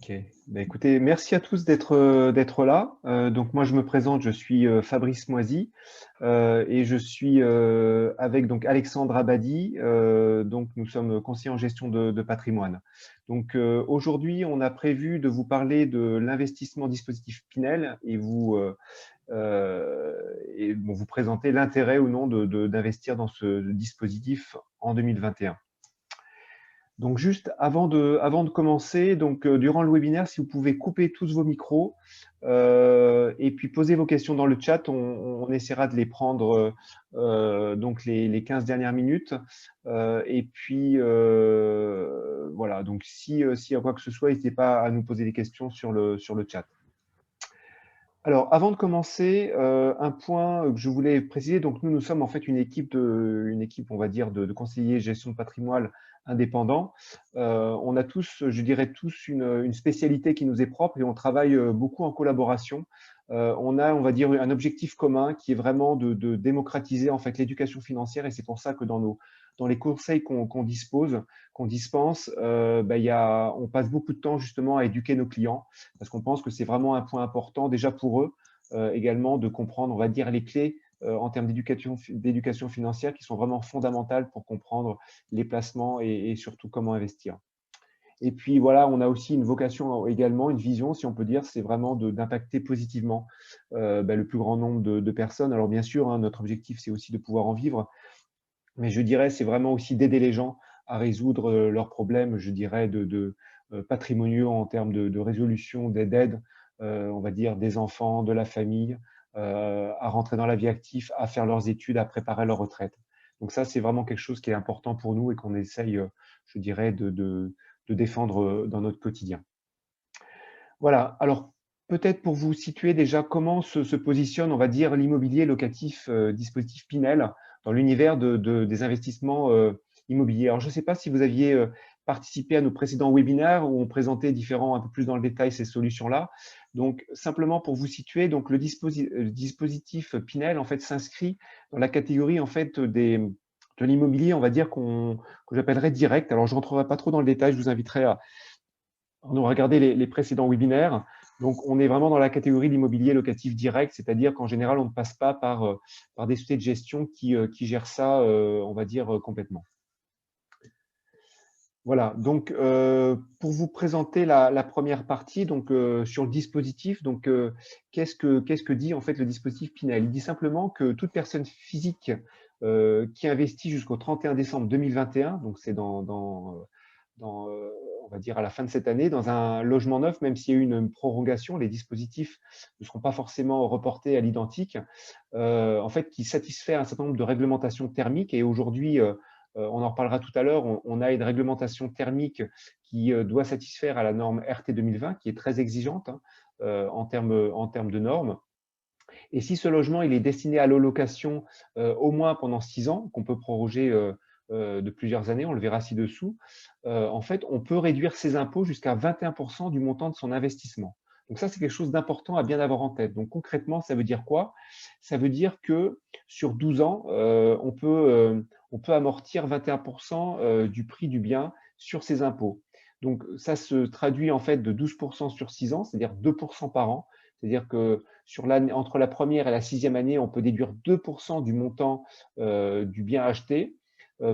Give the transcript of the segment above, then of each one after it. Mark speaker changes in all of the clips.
Speaker 1: Ok. Ben, écoutez, merci à tous d'être là. Donc moi je me présente, je suis Fabrice Moisy et je suis avec donc Alexandre Abadi. Donc nous sommes conseillers en gestion de patrimoine. Donc aujourd'hui on a prévu de vous parler de l'investissement dispositif Pinel et bon, vous présenter l'intérêt ou non d'investir dans ce dispositif en 2021. Donc juste avant de commencer, donc durant le webinaire, si vous pouvez couper tous vos micros et puis poser vos questions dans le chat, on essaiera de les prendre donc les 15 dernières minutes. Et puis voilà, donc s'il y a quoi que ce soit, n'hésitez pas à nous poser des questions sur le chat. Alors, avant de commencer, un point que je voulais préciser, donc nous sommes en fait une équipe, on va dire, de conseillers gestion de patrimoine indépendants. On a tous, je dirais tous, une spécialité qui nous est propre et on travaille beaucoup en collaboration. On a, on va dire, un objectif commun qui est vraiment de démocratiser en fait l'éducation financière et c'est pour ça que dans les conseils qu'on dispense, on passe beaucoup de temps justement à éduquer nos clients parce qu'on pense que c'est vraiment un point important déjà pour eux également de comprendre, on va dire, les clés en termes d'éducation financière qui sont vraiment fondamentales pour comprendre les placements et surtout comment investir. Et puis voilà, on a aussi une vocation également, une vision, si on peut dire, c'est vraiment d'impacter positivement le plus grand nombre de personnes. Alors bien sûr, hein, notre objectif, c'est aussi de pouvoir en vivre, mais je dirais, c'est vraiment aussi d'aider les gens à résoudre leurs problèmes, je dirais, patrimoniaux en termes de résolution, d'aide, on va dire, des enfants, de la famille, à rentrer dans la vie active, à faire leurs études, à préparer leur retraite. Donc ça, c'est vraiment quelque chose qui est important pour nous et qu'on essaye, je dirais, de défendre dans notre quotidien. Voilà, alors peut-être pour vous situer déjà comment se positionne, on va dire, l'immobilier locatif dispositif Pinel dans l'univers des investissements immobiliers. Alors je ne sais pas si vous aviez participé à nos précédents webinaires où on présentait un peu plus dans le détail ces solutions-là. Donc simplement pour vous situer, donc le dispositif Pinel en fait s'inscrit dans la catégorie en fait de l'immobilier, on va dire que j'appellerais direct. Alors je ne rentrerai pas trop dans le détail, je vous inviterai à nous regarder les précédents webinaires. Donc, on est vraiment dans la catégorie de l'immobilier locatif direct, c'est-à-dire qu'en général, on ne passe pas par des sociétés de gestion qui gèrent ça, on va dire, complètement. Voilà, donc pour vous présenter la première partie, donc sur le dispositif, donc qu'est-ce que dit en fait le dispositif Pinel? Il dit simplement que toute personne physique qui investit jusqu'au 31 décembre 2021, donc c'est on va dire à la fin de cette année, dans un logement neuf, même s'il y a eu une prorogation, les dispositifs ne seront pas forcément reportés à l'identique, en fait, qui satisfait un certain nombre de réglementations thermiques. Et aujourd'hui, on en reparlera tout à l'heure, on a une réglementation thermique qui doit satisfaire à la norme RT 2020, qui est très exigeante hein, en termes de normes. Et si ce logement il est destiné à l'allocation au moins pendant 6 ans, qu'on peut proroger de plusieurs années, on le verra ci-dessous, en fait, on peut réduire ses impôts jusqu'à 21% du montant de son investissement. Donc ça, c'est quelque chose d'important à bien avoir en tête. Donc concrètement, ça veut dire quoi? Ça veut dire que sur 12 ans, on peut amortir 21% du prix du bien sur ses impôts. Donc ça se traduit en fait de 12% sur 6 ans, c'est-à-dire 2% par an. C'est-à-dire que entre la première et la 6e année, on peut déduire 2% du montant du bien acheté.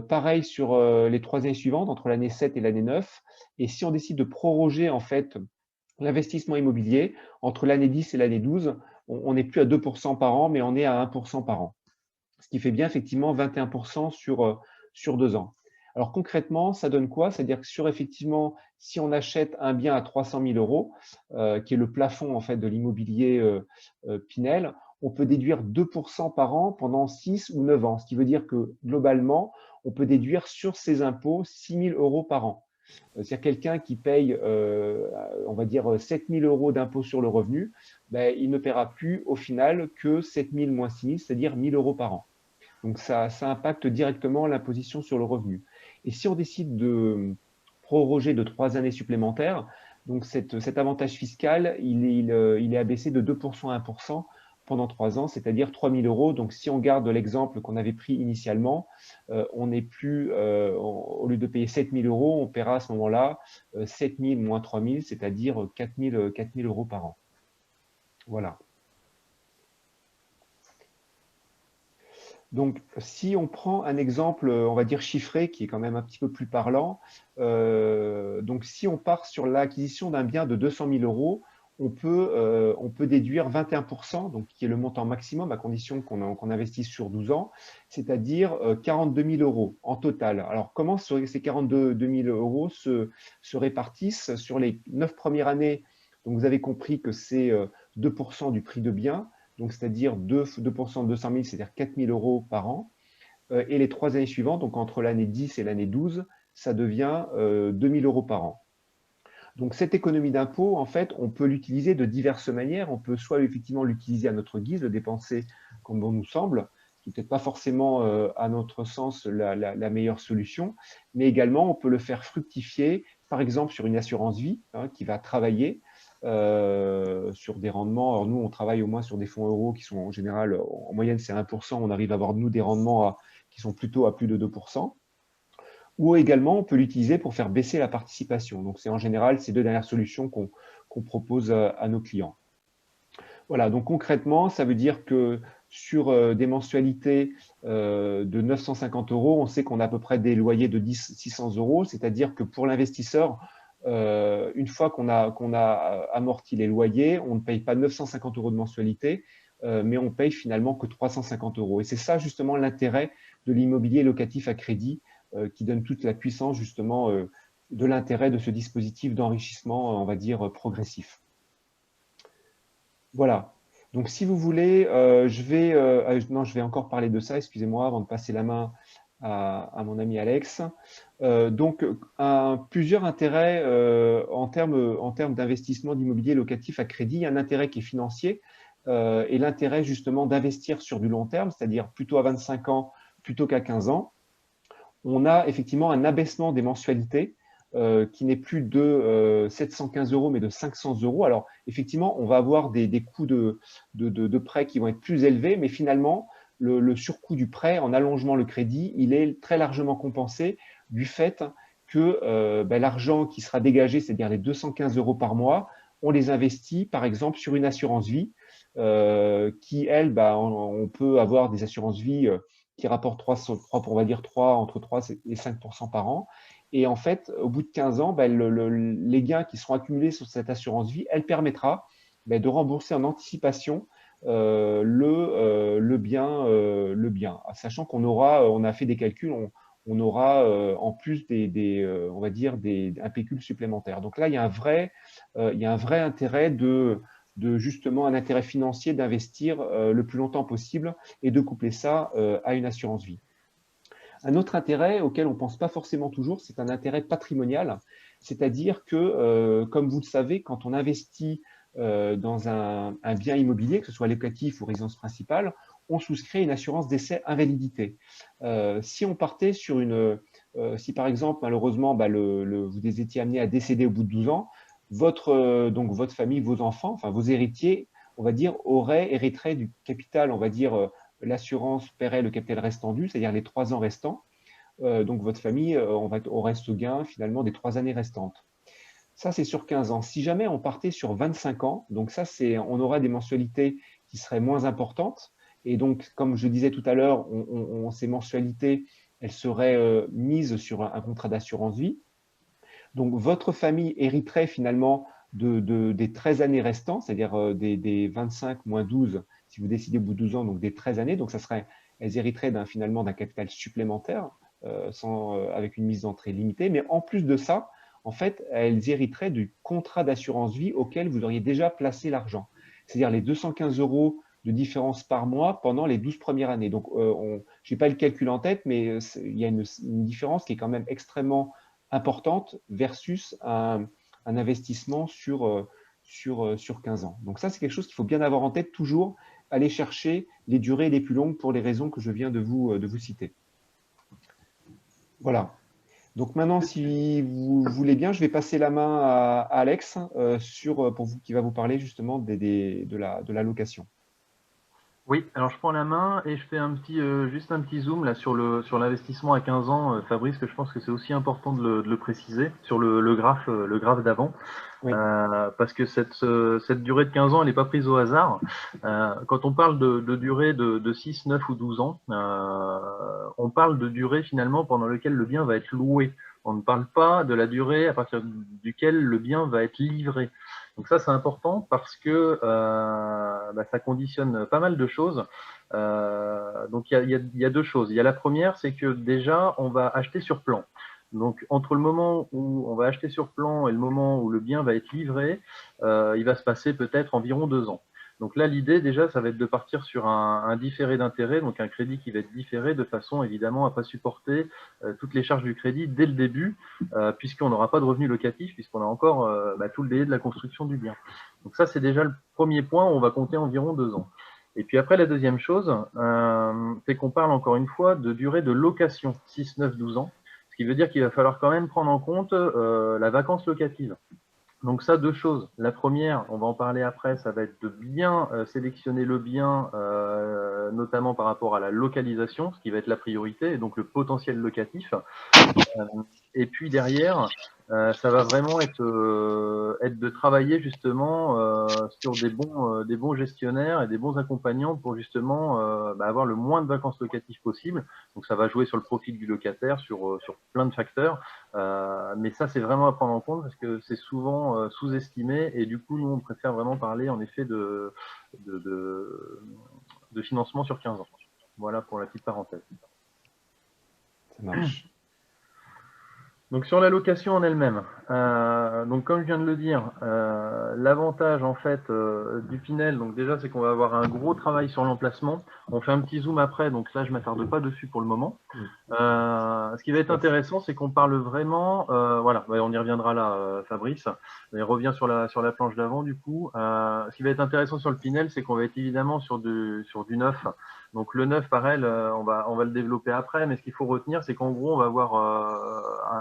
Speaker 1: Pareil sur les 3 années suivantes, entre l'année 7 et l'année 9. Et si on décide de proroger en fait l'investissement immobilier, entre l'année 10 et l'année 12, on n'est plus à 2% par an, mais on est à 1% par an. Ce qui fait bien effectivement 21% sur 2 ans. Alors concrètement, ça donne quoi? C'est-à-dire que effectivement, si on achète un bien à 300 000 euros, qui est le plafond en fait de l'immobilier Pinel, on peut déduire 2% par an pendant 6 ou 9 ans. Ce qui veut dire que globalement, on peut déduire sur ses impôts 6 000 euros par an. C'est-à-dire quelqu'un qui paye, on va dire, 7 000 euros d'impôt sur le revenu, ben, il ne paiera plus au final que 7 000 moins 6 000, c'est-à-dire 1 000 euros par an. Donc ça impacte directement l'imposition sur le revenu. Et si on décide de proroger de 3 années supplémentaires, donc cet avantage fiscal, il est abaissé de 2% à 1% pendant 3 ans, c'est-à-dire 3 000 euros. Donc, si on garde l'exemple qu'on avait pris initialement, on n'est plus, au lieu de payer 7 000 euros, on paiera à ce moment-là 7 000 moins 3 000, c'est-à-dire 4 000 euros par an. Voilà. Donc, si on prend un exemple, on va dire chiffré, qui est quand même un petit peu plus parlant, donc si on part sur l'acquisition d'un bien de 200 000 euros, on peut déduire 21%, donc qui est le montant maximum à condition qu'on investisse sur 12 ans, c'est-à-dire 42 000 euros en total. Alors, comment ces 42 000 euros se répartissent sur les 9 premières années? Donc, vous avez compris que c'est 2% du prix de bien, donc c'est-à-dire 2% de 200 000, c'est-à-dire 4 000 euros par an. Et les 3 années suivantes, donc entre l'année 10 et l'année 12, ça devient 2 000 euros par an. Donc cette économie d'impôt, en fait, on peut l'utiliser de diverses manières. On peut soit effectivement l'utiliser à notre guise, le dépenser comme bon nous semble, ce qui n'est peut-être pas forcément, à notre sens, la meilleure solution, mais également on peut le faire fructifier, par exemple sur une assurance vie qui va travailler sur des rendements. Alors nous, on travaille au moins sur des fonds euros qui sont en général, en moyenne, c'est 1%. On arrive à avoir, nous, des rendements qui sont plutôt à plus de 2%. Ou également, on peut l'utiliser pour faire baisser la participation. Donc, c'est en général ces deux dernières solutions qu'on propose à nos clients. Voilà, donc concrètement, ça veut dire que sur des mensualités de 950 euros, on sait qu'on a à peu près des loyers de 600 euros, c'est-à-dire que pour l'investisseur, une fois qu'on a amorti les loyers, on ne paye pas 950 euros de mensualité, mais on paye finalement que 350 euros. Et c'est ça justement l'intérêt de l'immobilier locatif à crédit, qui donne toute la puissance justement de l'intérêt de ce dispositif d'enrichissement, on va dire, progressif. Voilà. Donc, si vous voulez, je vais encore parler de ça, excusez-moi, avant de passer la main à mon ami Alex. Donc, plusieurs intérêts en termes d'investissement d'immobilier locatif à crédit. Il y a un intérêt qui est financier et l'intérêt justement d'investir sur du long terme, c'est-à-dire plutôt à 25 ans plutôt qu'à 15 ans. On a effectivement un abaissement des mensualités qui n'est plus de 715 euros, mais de 500 euros. Alors, effectivement, on va avoir des coûts de prêt qui vont être plus élevés, mais finalement, le surcoût du prêt, en allongeant le crédit, il est très largement compensé du fait que l'argent qui sera dégagé, c'est-à-dire les 215 euros par mois, on les investit, par exemple, sur une assurance vie qui, elle, on peut avoir des assurances vie qui rapportent on va dire entre 3 et 5% par an. Et en fait, au bout de 15 ans, les gains qui seront accumulés sur cette assurance vie, elle permettra de rembourser en anticipation le bien. Sachant on a fait des calculs, on aura en plus on va dire un pécule supplémentaire. Donc là, il y a un vrai intérêt de justement un intérêt financier d'investir le plus longtemps possible et de coupler ça à une assurance vie. Un autre intérêt auquel on ne pense pas forcément toujours, c'est un intérêt patrimonial, c'est-à-dire que, comme vous le savez, quand on investit dans un bien immobilier, que ce soit locatif ou résidence principale, on souscrit une assurance décès invalidité. Si on partait sur si par exemple, malheureusement, vous étiez amené à décéder au bout de 12 ans, donc votre famille, vos enfants, enfin vos héritiers, on va dire, hériteraient du capital, on va dire, l'assurance paierait le capital restant dû, c'est-à-dire les 3 ans restants. Donc, votre famille aurait ce gain finalement des 3 années restantes. Ça, c'est sur 15 ans. Si jamais on partait sur 25 ans, donc ça, on aura des mensualités qui seraient moins importantes. Et donc, comme je disais tout à l'heure, ces mensualités, elles seraient mises sur un contrat d'assurance vie. Donc, votre famille hériterait finalement des 13 années restantes, c'est-à-dire des 25 moins 12, si vous décidez au bout de 12 ans, donc des 13 années. Donc, elles hériteraient finalement d'un capital supplémentaire avec une mise d'entrée limitée. Mais en plus de ça, en fait, elles hériteraient du contrat d'assurance vie auquel vous auriez déjà placé l'argent. C'est-à-dire les 215 euros de différence par mois pendant les 12 premières années. Donc, je n'ai pas le calcul en tête, mais il y a une différence qui est quand même extrêmement importante versus un investissement sur 15 ans. Donc ça, c'est quelque chose qu'il faut bien avoir en tête, toujours aller chercher les durées les plus longues pour les raisons que je viens de vous citer. Voilà. Donc maintenant, si vous voulez bien, je vais passer la main à Alex qui va vous parler justement de la location.
Speaker 2: Oui, alors je prends la main et je fais juste un petit zoom là sur l'investissement à 15 ans, Fabrice, que je pense que c'est aussi important de le préciser sur le graphe d'avant,
Speaker 1: Oui.
Speaker 2: parce que cette durée de 15 ans, elle n'est pas prise au hasard. Quand on parle de durée de 6, 9 ou 12 ans, on parle de durée finalement pendant laquelle le bien va être loué. On ne parle pas de la durée à partir duquel le bien va être livré. Donc ça, c'est important parce que ça conditionne pas mal de choses. Donc il y a deux choses. Il y a la première, c'est que déjà, on va acheter sur plan. Donc entre le moment où on va acheter sur plan et le moment où le bien va être livré, il va se passer peut-être environ 2 ans. Donc là, l'idée déjà, ça va être de partir sur un différé d'intérêt, donc un crédit qui va être différé de façon évidemment à pas supporter toutes les charges du crédit dès le début, puisqu'on n'aura pas de revenus locatifs, puisqu'on a encore tout le délai de la construction du bien. Donc ça, c'est déjà le premier point où on va compter environ 2 ans. Et puis après, la deuxième chose, c'est qu'on parle encore une fois de durée de location, 6, 9, 12 ans, ce qui veut dire qu'il va falloir quand même prendre en compte la vacance locative. Donc ça, deux choses. La première, on va en parler après, ça va être de bien sélectionner le bien, notamment par rapport à la localisation, ce qui va être la priorité, et donc le potentiel locatif. Et puis derrière, ça va vraiment être de travailler justement sur des bons gestionnaires et des bons accompagnants pour justement avoir le moins de vacances locatives possible. Donc ça va jouer sur le profil du locataire, sur plein de facteurs. Mais ça, c'est vraiment à prendre en compte parce que c'est souvent sous-estimé et du coup, nous, on préfère vraiment parler en effet de, de, de financement sur 15 ans. Voilà pour la petite parenthèse.
Speaker 1: Ça marche.
Speaker 2: Donc sur la location en elle-même, donc comme je viens de le dire, l'avantage en fait du Pinel, donc déjà c'est qu'on va avoir un gros travail sur l'emplacement. On fait un petit zoom après, donc là je m'attarde pas dessus pour le moment.
Speaker 1: Mm.
Speaker 2: Ce qui va être
Speaker 1: Yes.
Speaker 2: intéressant, c'est qu'on parle vraiment, voilà, on y reviendra là, Fabrice. Il revient sur la planche d'avant du coup. Ce qui va être intéressant sur le Pinel, c'est qu'on va être évidemment sur du neuf. Donc le neuf, pareil, on va le développer après, mais ce qu'il faut retenir, c'est qu'en gros, on va avoir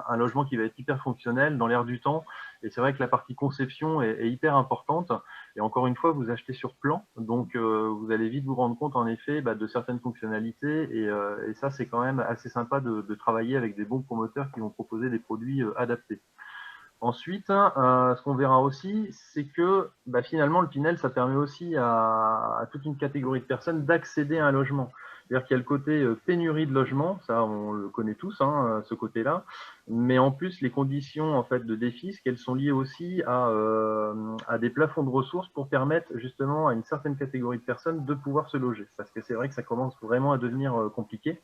Speaker 2: un logement qui va être hyper fonctionnel dans l'air du temps. Et c'est vrai que la partie conception est hyper importante. Et encore une fois, vous achetez sur plan, donc vous allez vite vous rendre compte en effet de certaines fonctionnalités. Et ça, c'est quand même assez sympa de travailler avec des bons promoteurs qui vont proposer des produits adaptés. Ensuite, ce qu'on verra aussi, c'est que finalement, le Pinel, ça permet aussi à toute une catégorie de personnes d'accéder à un logement. C'est-à-dire qu'il y a le côté pénurie de logement, ça on le connaît tous, hein, ce côté-là, mais en plus les conditions en fait de défisque, elles sont liées aussi à des plafonds de ressources pour permettre justement à une certaine catégorie de personnes de pouvoir se loger. Parce que c'est vrai que ça commence vraiment à devenir compliqué.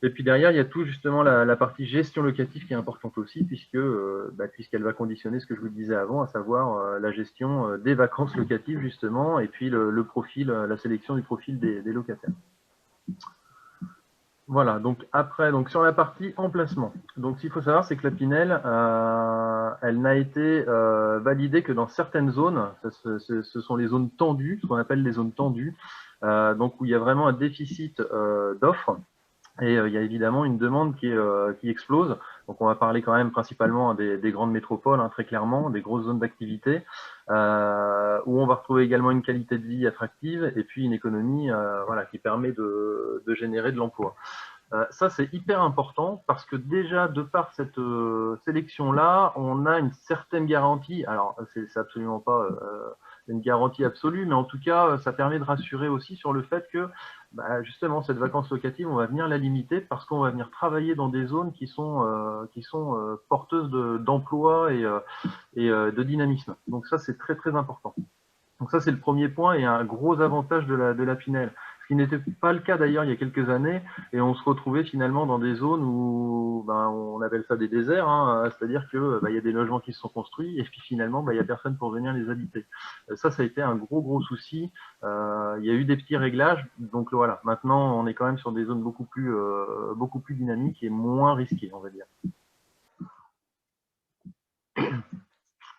Speaker 2: Et puis derrière, il y a tout justement la partie gestion locative qui est importante aussi, puisqu'elle va conditionner ce que je vous disais avant, à savoir la gestion des vacances locatives justement, et puis le profil, la sélection du profil des locataires. Voilà, donc après, donc sur la partie emplacement. Donc ce qu'il faut savoir, c'est que la Pinel, elle n'a été validée que dans certaines zones. Ce sont les zones tendues, ce qu'on appelle les zones tendues, donc où il y a vraiment un déficit d'offres. Et il y a évidemment une demande qui explose. Donc on va parler quand même principalement des grandes métropoles, hein, très clairement, des grosses zones d'activité, où on va retrouver également une qualité de vie attractive et puis une économie voilà, qui permet de générer de l'emploi. Ça, c'est hyper important parce que déjà, de par cette sélection-là, on a une certaine garantie. Alors, c'est absolument pas une garantie absolue, mais en tout cas, ça permet de rassurer aussi sur le fait que, justement, cette vacance locative, on va venir la limiter parce qu'on va venir travailler dans des zones qui sont porteuses d'emploi et de dynamisme. Donc ça, c'est très, très important. Donc ça, c'est le premier point et un gros avantage de la Pinel. Ce qui n'était pas le cas d'ailleurs il y a quelques années, et on se retrouvait finalement dans des zones où on appelle ça des déserts, hein, c'est-à-dire que il y a des logements qui se sont construits et puis finalement il n'y a personne pour venir les habiter. Ça a été un gros souci. Il y a eu des petits réglages, donc voilà. Maintenant, on est quand même sur des zones beaucoup plus dynamiques et moins risquées, on va dire.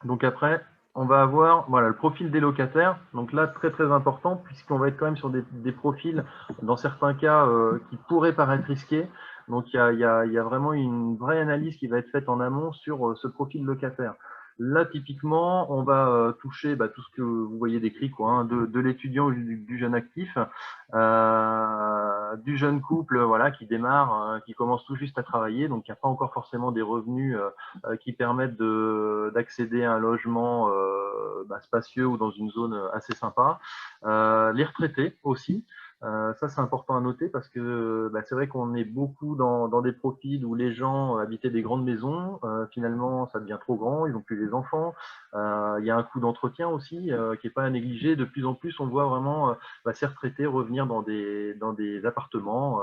Speaker 2: Donc après, on va avoir voilà, le profil des locataires. Donc là, très très important, puisqu'on va être quand même sur des profils, dans certains cas, qui pourraient paraître risqués. Donc il y a vraiment une vraie analyse qui va être faite en amont sur ce profil locataire. Là, typiquement, on va toucher tout ce que vous voyez décrit, quoi, hein, de l'étudiant ou du jeune actif, du jeune couple voilà, qui démarre, qui commence tout juste à travailler, donc qui n'a pas encore forcément des revenus qui permettent d'accéder à un logement spacieux ou dans une zone assez sympa. Les retraités aussi. Ça, c'est important à noter parce que c'est vrai qu'on est beaucoup dans des profils où les gens habitaient des grandes maisons. Finalement, ça devient trop grand, ils n'ont plus les enfants. Il y a un coût d'entretien aussi qui n'est pas à négliger. De plus en plus, on voit vraiment ces retraités revenir dans des appartements.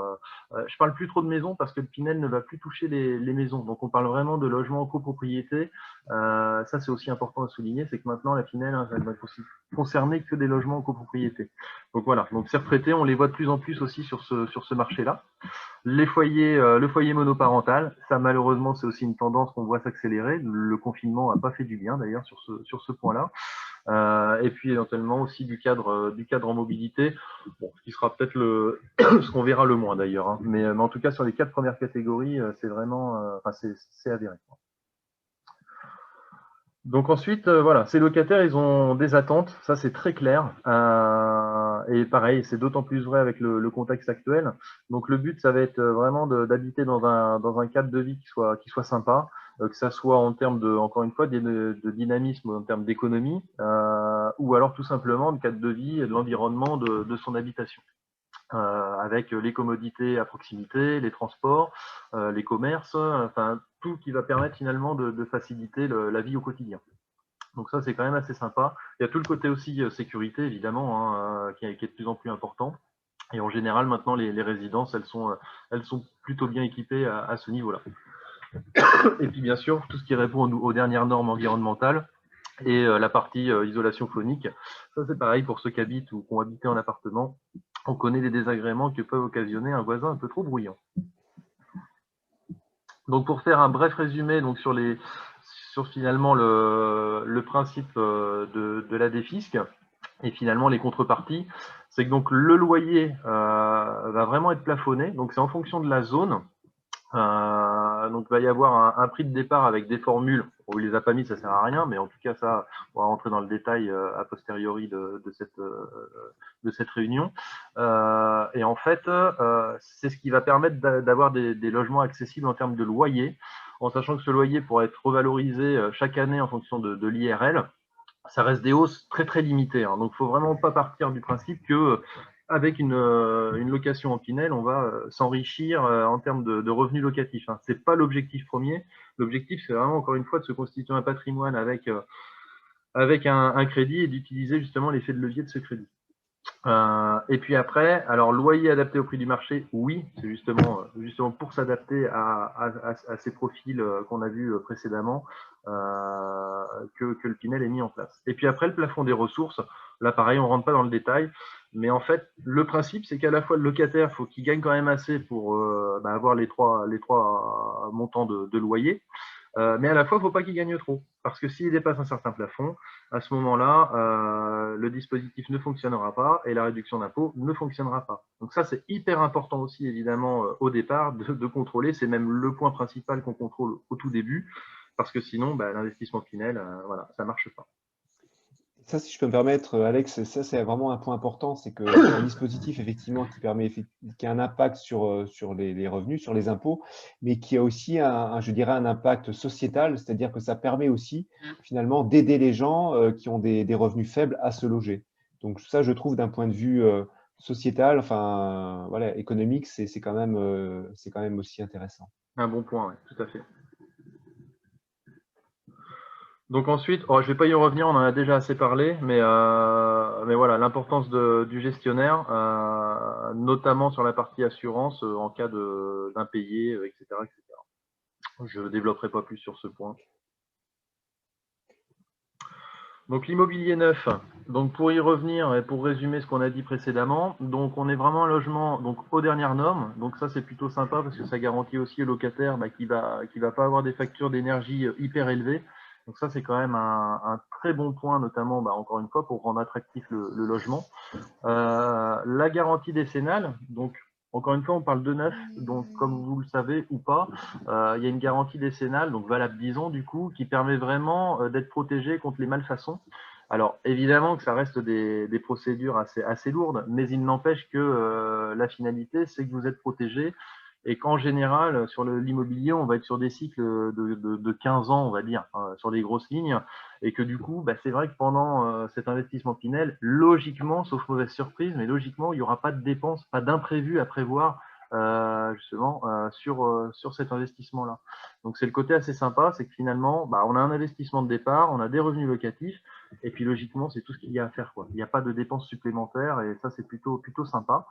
Speaker 2: Je parle plus trop de maisons parce que le Pinel ne va plus toucher les maisons. Donc, on parle vraiment de logements en copropriété. Ça, c'est aussi important à souligner, c'est que maintenant, la Pinel, elle va concerner que des logements en copropriété. Donc voilà, donc ces retraités, on les voit de plus en plus aussi sur ce marché-là. Les foyers, le foyer monoparental, ça malheureusement c'est aussi une tendance qu'on voit s'accélérer. Le confinement n'a pas fait du bien d'ailleurs sur ce point-là. Et puis éventuellement aussi du cadre en mobilité, bon, ce qui sera peut-être ce qu'on verra le moins d'ailleurs. Hein. Mais en tout cas sur les 4 premières catégories, c'est vraiment, c'est avéré. Donc ensuite, voilà, ces locataires, ils ont des attentes, ça c'est très clair. Et pareil, c'est d'autant plus vrai avec le contexte actuel. Donc le but, ça va être vraiment d'habiter dans un cadre de vie qui soit sympa, que ça soit en termes encore une fois, de dynamisme, en termes d'économie, ou alors tout simplement de cadre de vie et de l'environnement de son habitation. Avec les commodités à proximité, les transports, les commerces, enfin tout qui va permettre finalement de faciliter la vie au quotidien. Donc ça, c'est quand même assez sympa. Il y a tout le côté aussi sécurité, évidemment, hein, qui est de plus en plus important. Et en général, maintenant, les résidences, elles sont plutôt bien équipées à ce niveau-là. Et puis, bien sûr, tout ce qui répond aux dernières normes environnementales et la partie isolation phonique. Ça, c'est pareil pour ceux qui habitent ou qui ont habité en appartement. On connaît les désagréments que peuvent occasionner un voisin un peu trop bruyant. Donc, pour faire un bref résumé donc, sur finalement le principe de la défisc et finalement les contreparties, c'est que donc le loyer va vraiment être plafonné. Donc, c'est en fonction de la zone. Donc, il va y avoir un prix de départ avec des formules. On ne les a pas mis, ça ne sert à rien, mais en tout cas, ça, on va rentrer dans le détail a posteriori de cette réunion. Et en fait, c'est ce qui va permettre d'avoir des logements accessibles en termes de loyer, en sachant que ce loyer pourra être revalorisé chaque année en fonction de l'IRL. Ça reste des hausses très très limitées. Hein. Donc, il ne faut vraiment pas partir du principe que avec une location en Pinel, on va s'enrichir en termes de revenus locatifs. Hein. Ce n'est pas l'objectif premier. L'objectif, c'est vraiment, encore une fois, de se constituer un patrimoine avec un crédit et d'utiliser justement l'effet de levier de ce crédit. Et puis après, alors loyer adapté au prix du marché, oui, c'est justement pour s'adapter à ces profils qu'on a vus précédemment que le Pinel est mis en place. Et puis après, le plafond des ressources, là pareil, on ne rentre pas dans le détail, mais en fait, le principe, c'est qu'à la fois le locataire, il faut qu'il gagne quand même assez pour avoir les trois montants de loyer. Mais à la fois, il ne faut pas qu'il gagne trop. Parce que s'il dépasse un certain plafond, à ce moment-là, le dispositif ne fonctionnera pas et la réduction d'impôt ne fonctionnera pas. Donc ça, c'est hyper important aussi, évidemment, au départ, de contrôler. C'est même le point principal qu'on contrôle au tout début. Parce que sinon, l'investissement Pinel, voilà, ça ne marche pas.
Speaker 1: Ça, si je peux me permettre, Alex, ça c'est vraiment un point important, c'est que c'est un dispositif effectivement qui a un impact sur les revenus, sur les impôts, mais qui a aussi je dirais, un impact sociétal, c'est-à-dire que ça permet aussi finalement d'aider les gens qui ont des revenus faibles à se loger. Donc ça, je trouve d'un point de vue sociétal, enfin voilà, économique, c'est quand même aussi intéressant.
Speaker 2: Un bon point, oui, tout à fait. Donc ensuite, je ne vais pas y revenir, on en a déjà assez parlé, mais voilà, l'importance du gestionnaire, notamment sur la partie assurance en cas d'impayé, etc., etc. Je ne développerai pas plus sur ce point. Donc l'immobilier neuf, donc pour y revenir et pour résumer ce qu'on a dit précédemment, donc on est vraiment un logement donc aux dernières normes, donc ça c'est plutôt sympa parce que ça garantit aussi au locataire qui va pas avoir des factures d'énergie hyper élevées. Donc ça, c'est quand même un très bon point, notamment, encore une fois, pour rendre attractif le logement. La garantie décennale, donc Encore une fois, on parle de neuf, donc comme vous le savez ou pas, il y a une garantie décennale, donc valable 10 ans du coup, qui permet vraiment d'être protégé contre les malfaçons. Alors évidemment que ça reste des procédures assez lourdes, mais il n'empêche que la finalité, c'est que vous êtes protégé et qu'en général, sur l'immobilier, on va être sur des cycles de 15 ans, on va dire, sur les grosses lignes, et que du coup, bah, c'est vrai que pendant cet investissement Pinel, logiquement, sauf mauvaise surprise, mais logiquement, il n'y aura pas de dépenses, pas d'imprévus à prévoir justement sur cet investissement-là. Donc c'est le côté assez sympa, c'est que finalement, bah, on a un investissement de départ, on a des revenus locatifs, et puis logiquement, c'est tout ce qu'il y a à faire, quoi. Il n'y a pas de dépenses supplémentaires, et ça, c'est plutôt sympa.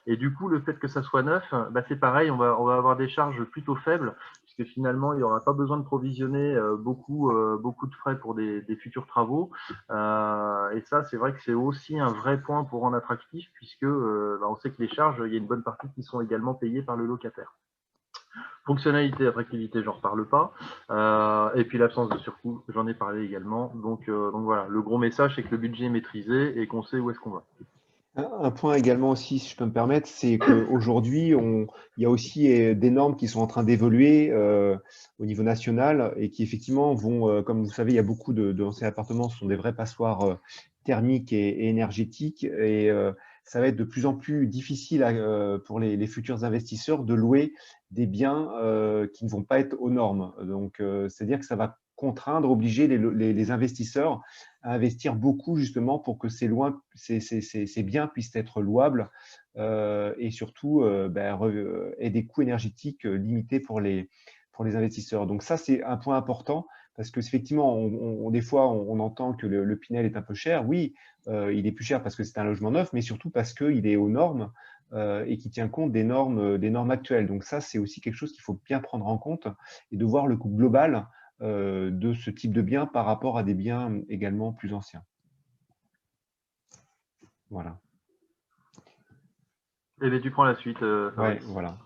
Speaker 2: Et du coup, le fait que ça soit neuf, bah, c'est pareil, on va avoir des charges plutôt faibles, puisque finalement, il n'y aura pas besoin de provisionner beaucoup de frais pour des futurs travaux. Et ça, c'est vrai que c'est aussi un vrai point pour rendre attractif, puisque bah, on sait que les charges, il y a une bonne partie qui sont également payées par le locataire. Fonctionnalité, attractivité, j'en reparle pas. Et puis l'absence de surcoût, j'en ai parlé également. Donc voilà, le gros message, c'est que le budget est maîtrisé et qu'on sait où est-ce qu'on va.
Speaker 1: Un point également aussi, si je peux me permettre, c'est qu'aujourd'hui, il y a aussi des normes qui sont en train d'évoluer au niveau national et qui effectivement vont, comme vous savez, il y a beaucoup d'anciens appartements, ce sont des vrais passoires thermiques et énergétiques et ça va être de plus en plus difficile pour les futurs investisseurs de louer des biens qui ne vont pas être aux normes. Donc, c'est-à-dire que ça va contraindre, obliger les investisseurs à investir beaucoup justement pour que ces biens puissent être louables et surtout aient des coûts énergétiques limités pour les investisseurs. Donc ça, c'est un point important parce que effectivement, des fois, on entend que le Pinel est un peu cher. Oui, il est plus cher parce que c'est un logement neuf, mais surtout parce qu'il est aux normes et qui tient compte des normes actuelles. Donc ça, c'est aussi quelque chose qu'il faut bien prendre en compte et de voir le coût global de ce type de bien par rapport à des biens également plus anciens. Voilà.
Speaker 2: Et bien, tu prends la suite,
Speaker 1: Ouais,
Speaker 2: Fabrice.
Speaker 1: voilà.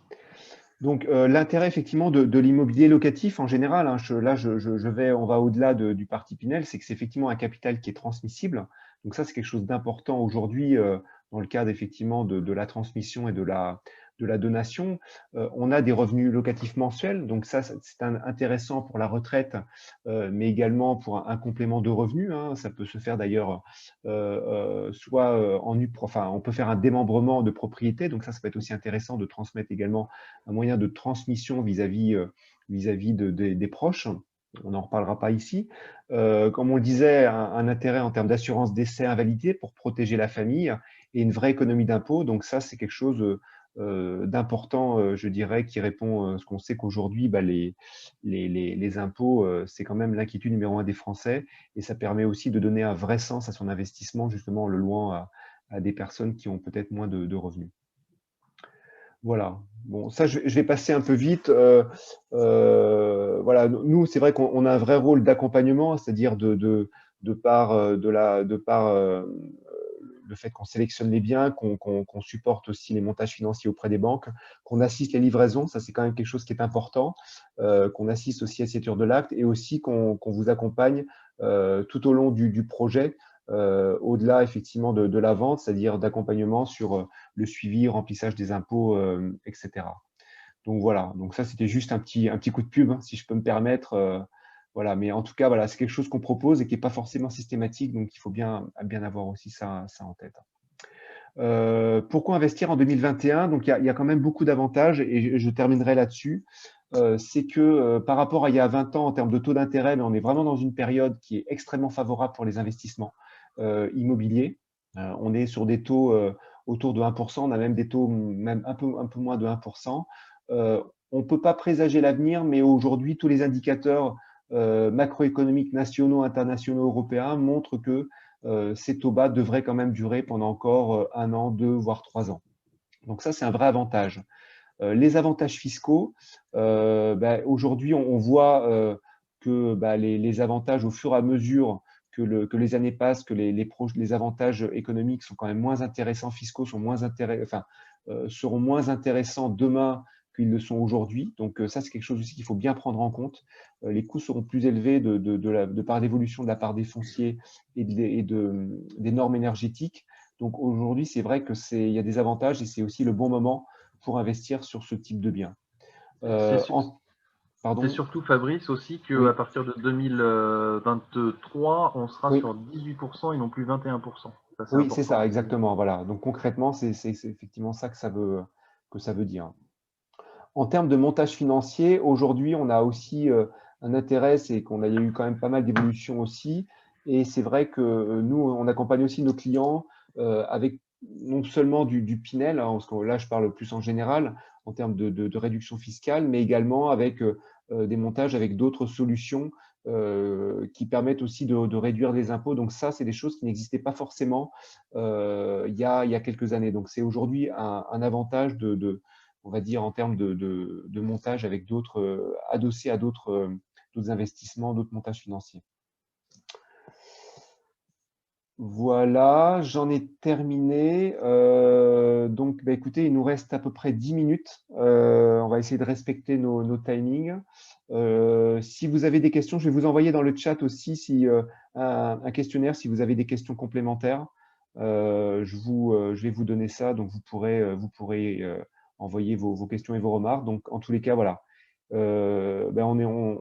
Speaker 1: Donc, l'intérêt effectivement de l'immobilier locatif en général, hein, on va au-delà du parti Pinel, c'est que c'est effectivement un capital qui est transmissible. Donc ça, c'est quelque chose d'important aujourd'hui dans le cadre effectivement de la transmission et de la donation. On a des revenus locatifs mensuels, donc ça, c'est intéressant pour la retraite, mais également pour un complément de revenus, hein. Ça peut se faire d'ailleurs soit on peut faire un démembrement de propriété, donc ça peut être aussi intéressant de transmettre également un moyen de transmission vis-à-vis des proches. On n'en reparlera pas ici. Comme on le disait, un intérêt en termes d'assurance décès invalidité pour protéger la famille et une vraie économie d'impôt. Donc ça, c'est quelque chose d'important, je dirais, qui répond à ce qu'on sait qu'aujourd'hui, bah, les impôts, c'est quand même l'inquiétude numéro 1 des Français et ça permet aussi de donner un vrai sens à son investissement, justement en le louant à des personnes qui ont peut-être moins de revenus. Voilà. Bon, ça, je vais passer un peu vite. Voilà, nous, c'est vrai qu'on a un vrai rôle d'accompagnement, c'est-à-dire de par le fait qu'on sélectionne les biens, qu'on supporte aussi les montages financiers auprès des banques, qu'on assiste les livraisons, ça c'est quand même quelque chose qui est important, qu'on assiste aussi à la signature de l'acte et aussi qu'on vous accompagne tout au long du projet, au-delà effectivement de la vente, c'est-à-dire d'accompagnement sur le suivi, remplissage des impôts, etc. Donc voilà, donc ça c'était juste un petit coup de pub, hein, si je peux me permettre. Voilà, mais en tout cas, voilà, c'est quelque chose qu'on propose et qui n'est pas forcément systématique, donc il faut bien avoir aussi ça en tête. Pourquoi investir en 2021? Donc il y a quand même beaucoup d'avantages et je terminerai là-dessus. C'est que par rapport à il y a 20 ans en termes de taux d'intérêt, mais on est vraiment dans une période qui est extrêmement favorable pour les investissements immobiliers. On est sur des taux autour de 1%, on a même des taux même un peu moins de 1%. On ne peut pas présager l'avenir, mais aujourd'hui, tous les indicateurs macroéconomiques nationaux, internationaux, européens montrent que ces taux bas devraient quand même durer pendant encore 1 an, 2, voire 3 ans. Donc ça, c'est un vrai avantage. Les avantages fiscaux, aujourd'hui, on voit que les avantages, au fur et à mesure que les années passent, que les avantages économiques sont quand même moins intéressants, fiscaux sont seront moins intéressants demain qu'ils le sont aujourd'hui. Donc ça, c'est quelque chose aussi qu'il faut bien prendre en compte. Les coûts seront plus élevés de par l'évolution de la part des fonciers et des normes énergétiques. Donc aujourd'hui, c'est vrai qu'il y a des avantages et c'est aussi le bon moment pour investir sur ce type de bien.
Speaker 2: C'est
Speaker 1: Pardon.
Speaker 2: surtout, Fabrice, aussi qu'à
Speaker 1: Oui,
Speaker 2: partir de 2023, on sera
Speaker 1: oui,
Speaker 2: sur 18% et non plus 21%. Ça, c'est
Speaker 1: oui, c'est
Speaker 2: important.
Speaker 1: ça, exactement. Voilà. Donc concrètement, c'est effectivement ça que ça veut dire. En termes de montage financier, aujourd'hui, on a aussi un intérêt, c'est qu'il y a eu quand même pas mal d'évolutions aussi. Et c'est vrai que nous, on accompagne aussi nos clients avec non seulement du Pinel, hein, parce que là, je parle plus en général, en termes de réduction fiscale, mais également avec des montages avec d'autres solutions qui permettent aussi de réduire les impôts. Donc ça, c'est des choses qui n'existaient pas forcément il y a quelques années. Donc c'est aujourd'hui un avantage on va dire, en termes de montage avec d'autres, adossés à d'autres investissements, d'autres montages financiers. Voilà, j'en ai terminé. Donc, bah, écoutez, il nous reste à peu près 10 minutes. On va essayer de respecter nos timings. Si vous avez des questions, je vais vous envoyer dans le chat aussi un questionnaire si vous avez des questions complémentaires. Je vais vous donner ça, donc vous pourrez envoyer vos questions et vos remarques. Donc, en tous les cas, voilà. Ben,